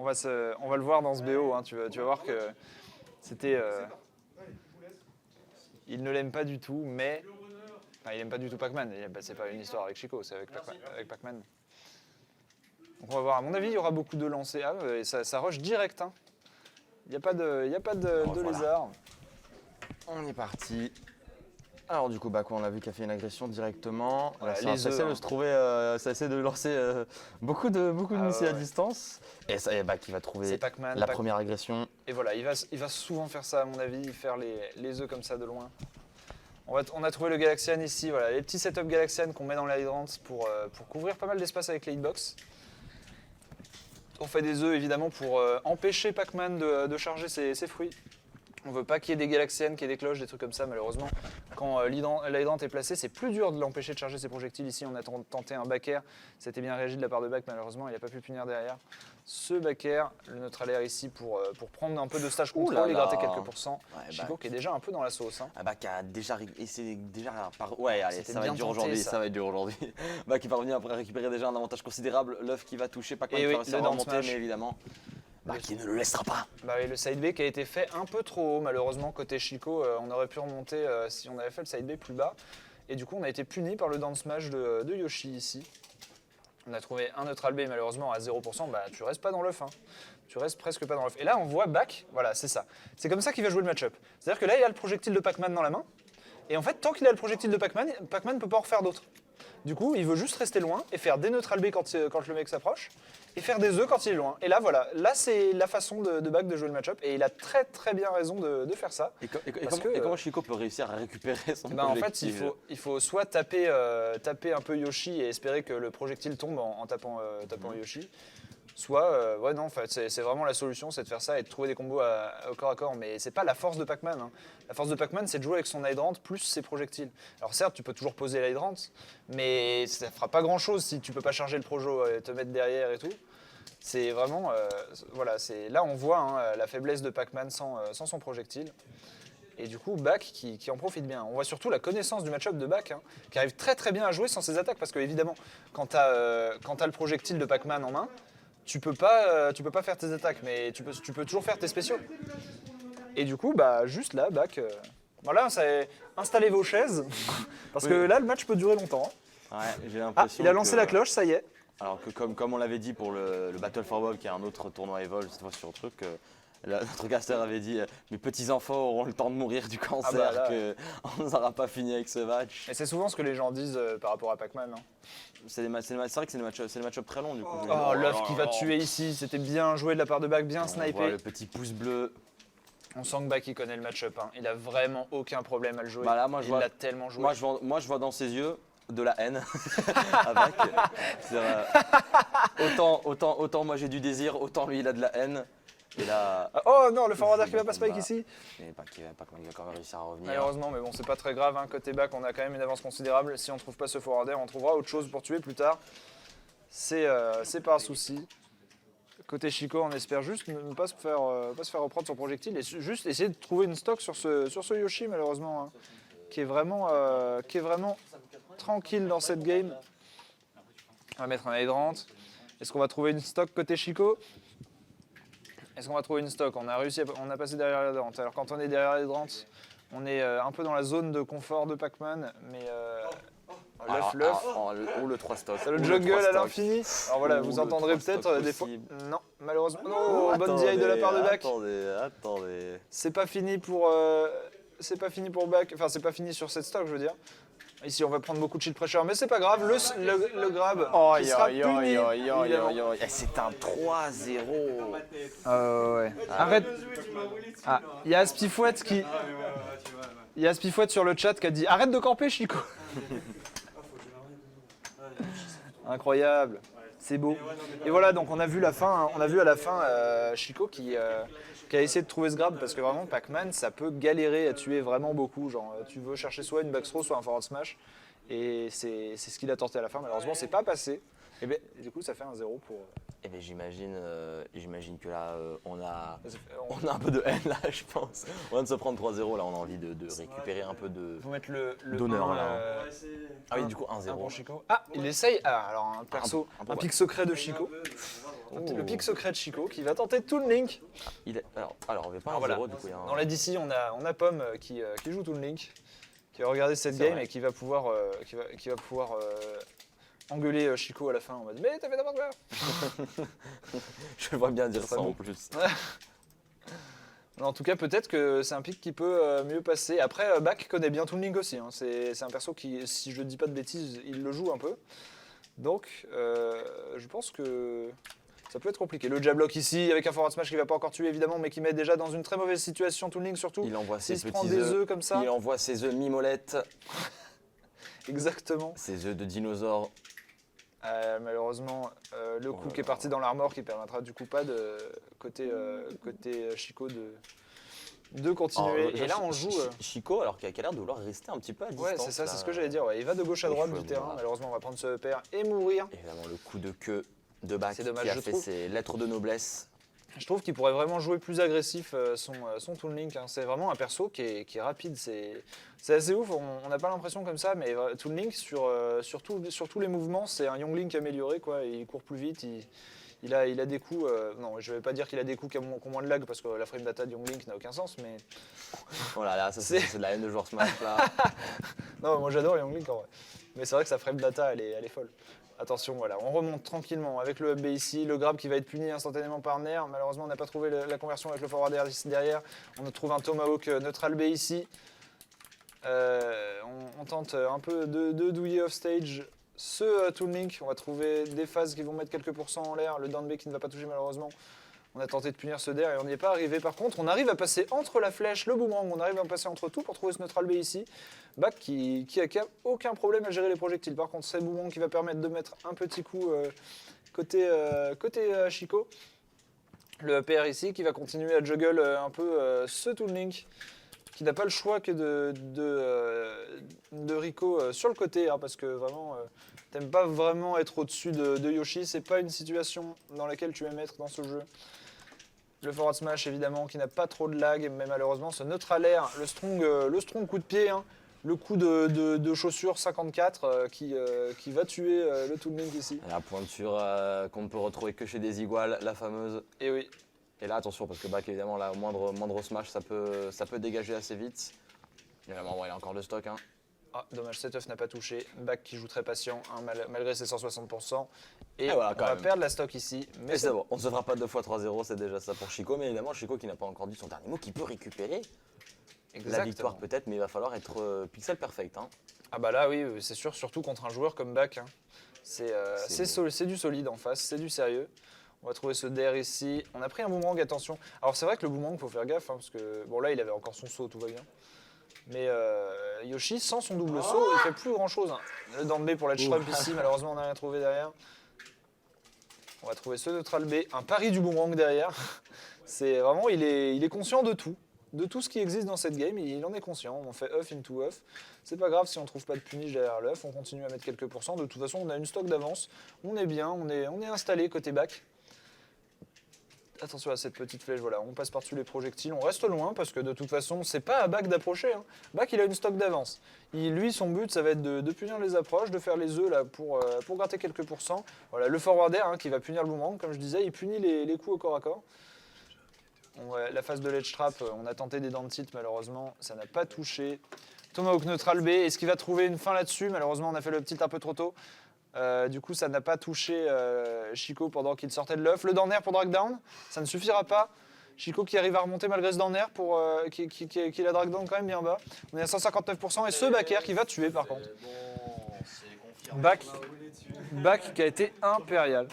on va le voir dans ce BO, hein. Tu vas voir que c'était... il ne l'aime pas du tout, mais... Enfin, il n'aime pas du tout Pac-Man. C'est pas une histoire avec Chico, c'est avec Pac-Man. Donc on va voir. À mon avis, il y aura beaucoup de lancers. Ah, et ça rush direct. Hein. Il n'y a pas de lézard. On est parti. Alors du coup, on a vu qu'il a fait une agression directement. Voilà, ça essaie de se trouver, ça essaie de lancer beaucoup de missiles à distance. Et ça, qui va trouver la première agression. Et voilà, il va souvent faire ça à mon avis, faire les œufs comme ça de loin. On a trouvé le Galaxian ici, voilà, les petits setups Galaxian qu'on met dans l'hydrant pour couvrir pas mal d'espace avec les hitbox. On fait des œufs évidemment pour empêcher Pac-Man de charger ses fruits. On veut pas qu'il y ait des Galaxiennes, qu'il y ait des cloches, des trucs comme ça malheureusement. Quand l'hydrant est placé, c'est plus dur de l'empêcher de charger ses projectiles. Ici on a tenté un back air, c'était bien réagi de la part de Back, malheureusement il n'a pas pu punir derrière. Ce back air, le neutral air ici pour prendre un peu de stage control et gratter quelques pourcents. Ouais, Chico qui est déjà un peu dans la sauce. Hein. Back a déjà essayé ouais allez, ça va être dur aujourd'hui, ça va être dur aujourd'hui. Back est parvenu à récupérer déjà un avantage considérable, l'œuf qui va toucher, Pac-Man qui va réussir à remonter, mais évidemment... qui ne le laissera pas. Et le side B qui a été fait un peu trop haut malheureusement côté Chico, on aurait pu remonter si on avait fait le side B plus bas. Et du coup on a été puni par le down smash de Yoshi ici. On a trouvé un neutral B malheureusement à 0%, tu restes pas dans l'œuf. Hein. Tu restes presque pas dans l'œuf. Et là on voit Back, voilà c'est ça. C'est comme ça qu'il va jouer le match-up. C'est-à-dire que là il a le projectile de Pac-Man dans la main. Et en fait tant qu'il a le projectile de Pac-Man, Pac-Man ne peut pas en refaire d'autres. Du coup, il veut juste rester loin et faire des neutral B quand le mec s'approche et faire des œufs quand il est loin. Et là, voilà, là c'est la façon de Back de jouer le match-up et il a très très bien raison de faire ça. Et comment Chico peut réussir à récupérer son projectile? En fait, il faut soit taper un peu Yoshi et espérer que le projectile tombe en tapant Yoshi. Soit, non, en fait, c'est vraiment la solution, c'est de faire ça et de trouver des combos au corps à corps. Mais c'est pas la force de Pac-Man. Hein. La force de Pac-Man, c'est de jouer avec son hydrant plus ses projectiles. Alors certes, tu peux toujours poser l'hydrant, mais ça fera pas grand-chose si tu peux pas charger le projo et te mettre derrière et tout. C'est vraiment, voilà, là on voit hein, la faiblesse de Pac-Man sans son projectile. Et du coup, Back qui en profite bien. On voit surtout la connaissance du match-up de Back, hein, qui arrive très très bien à jouer sans ses attaques, parce que évidemment, quand tu as le projectile de Pac-Man en main, tu peux pas faire tes attaques, mais tu peux toujours faire tes spéciaux. Et du coup, juste là, Back, voilà, installez vos chaises, parce que là, le match peut durer longtemps. Ouais, j'ai l'impression il a lancé la cloche, ça y est. Alors que comme on l'avait dit pour le Battle for World, qui est un autre tournoi Evolve, cette fois sur le truc, notre caster avait dit mes petits-enfants auront le temps de mourir du cancer, qu'on n'aura pas fini avec ce match. Et c'est souvent ce que les gens disent par rapport à Pac-Man. Hein. C'est vrai que c'est des match-up très longs du coup. Oh, l'œuf qui va tuer ici, c'était bien joué de la part de Back, bien snipé. Le petit pouce bleu. On sent que Back il connaît le match-up, hein. Il a vraiment aucun problème à le jouer. Là, il l'a tellement joué. Moi je vois dans ses yeux de la haine à Back. Autant moi j'ai du désir, autant lui il a de la haine. Et là... Oh non, le forwarder qui va pas spike ici. Mais il va quand même réussir à revenir. Malheureusement, mais bon, c'est pas très grave. Hein. Côté Back, on a quand même une avance considérable. Si on trouve pas ce forwarder, on trouvera autre chose pour tuer plus tard. C'est pas un souci. Côté Chico, on espère juste ne pas se faire reprendre son projectile et juste essayer de trouver une stock sur ce Yoshi, malheureusement, hein, qui est vraiment tranquille dans cette game. On va mettre un hydrant. Est-ce qu'on va trouver une stock côté Chico ? Est-ce qu'on va trouver une stock? On a passé derrière l'hydrant. Alors quand on est derrière l'hydrant, on est un peu dans la zone de confort de Pac-Man, mais l'œuf. Ou le 3 stock. C'est le juggle à l'infini. Alors voilà, vous entendrez peut-être des fois. Non, malheureusement. Non, bonne DI de la part de Back. Attendez. C'est pas fini pour Back. Enfin, c'est pas fini sur cette stock, je veux dire. Ici, on va prendre beaucoup de shield pressure, mais c'est pas grave. Le grab qui sera puni. C'est un 3-0. Ouais. Arrête. Il y a Spifouette Il y a Spifouette sur le chat qui a dit arrête de camper, Chico. Incroyable. C'est beau. Et voilà, donc on a vu à la fin Chico qui a essayé de trouver ce grab parce que vraiment Pac-Man ça peut galérer à tuer vraiment beaucoup. Genre tu veux chercher soit une backthrow soit un forward smash et c'est ce qu'il a tenté à la fin. Malheureusement c'est pas passé. Et du coup ça fait un 0 pour Eh bien, j'imagine que là, on a un peu de haine, là, je pense. On vient de se prendre 3-0, là, on a envie de récupérer un peu Faut mettre le d'honneur, 1, là. Ah oui, du coup, 1-0. Pour Chico. Ah, il essaye. Ah, alors un perso, un pic secret de Chico. Le pic secret de Chico qui va tenter de Toon Link. Alors, on veut pas un 0, voilà. du coup. Dans la DC, on a Pomme qui joue Toon Link, qui va regarder cette game et qui va pouvoir, engueuler Chico à la fin en mode mais t'as fait n'importe quoi. Je vois bien dire ça en plus. En tout cas, peut-être que c'est un pic qui peut mieux passer. Après, Bak connaît bien Toon Link aussi. Hein. C'est un perso qui, si je dis pas de bêtises, il le joue un peu. Donc, je pense que ça peut être compliqué. Le jablock ici, avec un forward smash qui va pas encore tuer évidemment, mais qui met déjà dans une très mauvaise situation Toon Link surtout. Il envoie ses S'il prend petits des œufs comme ça. Il envoie ses œufs mimolettes. Exactement. Ses œufs de dinosaures. Malheureusement, le coup qui est parti dans l'armor qui permettra du coup pas de côté Chico de continuer. Et là, on joue. Chico, alors qu'il a l'air de vouloir rester un petit peu à distance. Ouais, c'est ça, c'est ce que j'allais dire. Ouais. Il va de gauche à droite du terrain. Malheureusement, on va prendre ce pair et mourir. Évidemment, le coup de queue de Bak qui dommage, a fait ses lettres de noblesse. Je trouve qu'il pourrait vraiment jouer plus agressif son Toon Link. Hein. C'est vraiment un perso qui est rapide. C'est assez ouf. On n'a pas l'impression comme ça, mais Toon Link, sur tous les mouvements, c'est un Young Link amélioré. Quoi. Il court plus vite. Il a des coups. Non, je ne vais pas dire qu'il a des coups qui ont moins de lag parce que la frame data de Young Link n'a aucun sens. Mais oh là là, ça c'est de la haine de joueur Smash là. Non, moi j'adore Young Link en vrai. Mais c'est vrai que sa frame data, elle est folle. Attention, voilà, on remonte tranquillement avec le up B ici, le grab qui va être puni instantanément par Nair. Malheureusement, on n'a pas trouvé la conversion avec le forward derrière. On trouve un Tomahawk neutral B ici. On tente un peu de douiller off stage ce Toon Link. On va trouver des phases qui vont mettre quelques pourcents en l'air. Le down B qui ne va pas toucher malheureusement. On a tenté de punir ce der et on n'y est pas arrivé. Par contre, on arrive à passer entre la flèche, le boomerang, on arrive à passer entre tout pour trouver ce neutral B ici. Bak qui a aucun problème à gérer les projectiles. Par contre, c'est boomerang qui va permettre de mettre un petit coup côté Chico. Le PR ici qui va continuer à juggle un peu ce Toon Link qui n'a pas le choix que de Rico sur le côté hein, parce que vraiment t'aimes pas vraiment être au-dessus de Yoshi. C'est pas une situation dans laquelle tu aimes être dans ce jeu. Le forward smash évidemment qui n'a pas trop de lag, mais malheureusement ce neutral air, le strong coup de pied, hein, le coup de chaussure 54 qui va tuer le Toon Link ici. La pointure qu'on ne peut retrouver que chez des iguales, la fameuse. Et oui. Et là attention parce que Bak évidemment là, moindre smash ça peut dégager assez vite. Évidemment bon, il a encore de stock. Hein. Ah, dommage, cet œuf n'a pas touché. Bak qui joue très patient, hein, malgré ses 160%. Et voilà, on va perdre la stock ici. Mais c'est bon, on ne se fera pas 2 fois 3-0, c'est déjà ça pour Chico. Mais évidemment, Chico qui n'a pas encore dit son dernier mot, qui peut récupérer la victoire peut-être, mais il va falloir être pixel perfect. Hein. Ah bah là oui, c'est sûr, surtout contre un joueur comme Bak. Hein. C'est du solide en face, c'est du sérieux. On va trouver ce der ici. On a pris un boomerang, attention. Alors c'est vrai que le boomerang, il faut faire gaffe, hein, parce que bon là il avait encore son saut, tout va bien. Mais Yoshi, sans son double saut, il fait plus grand chose. Hein. Le down B pour la shrub ici, malheureusement on n'a rien trouvé derrière. On va trouver ce neutral B, un pari du boomerang derrière. C'est vraiment, il est conscient de tout ce qui existe dans cette game, il en est conscient. On fait off into off. C'est pas grave si on trouve pas de punish derrière l'off, on continue à mettre quelques pourcents. De toute façon, on a une stock d'avance, on est bien, on est installé côté back. Attention à cette petite flèche, voilà, on passe par-dessus les projectiles, on reste loin parce que de toute façon, c'est pas à Bak d'approcher. Hein. Bak, il a une stock d'avance. Lui, son but, ça va être de punir les approches, de faire les œufs là, pour gratter quelques pourcents. Voilà, le forward air hein, qui va punir le boomerang, comme je disais, il punit les coups au corps à corps. La phase de ledge trap, on a tenté des dentit, malheureusement, ça n'a pas touché. Tomahawk neutral B, est-ce qu'il va trouver une fin là-dessus? Malheureusement, on a fait le petit un peu trop tôt. Du coup, ça n'a pas touché Chico pendant qu'il sortait de l'œuf. Le down air pour drag down, ça ne suffira pas. Chico qui arrive à remonter malgré ce down air pour qui la drag down quand même bien bas. On est à 159% et ce back air qui va tuer par contre. Bak qui a été impérial.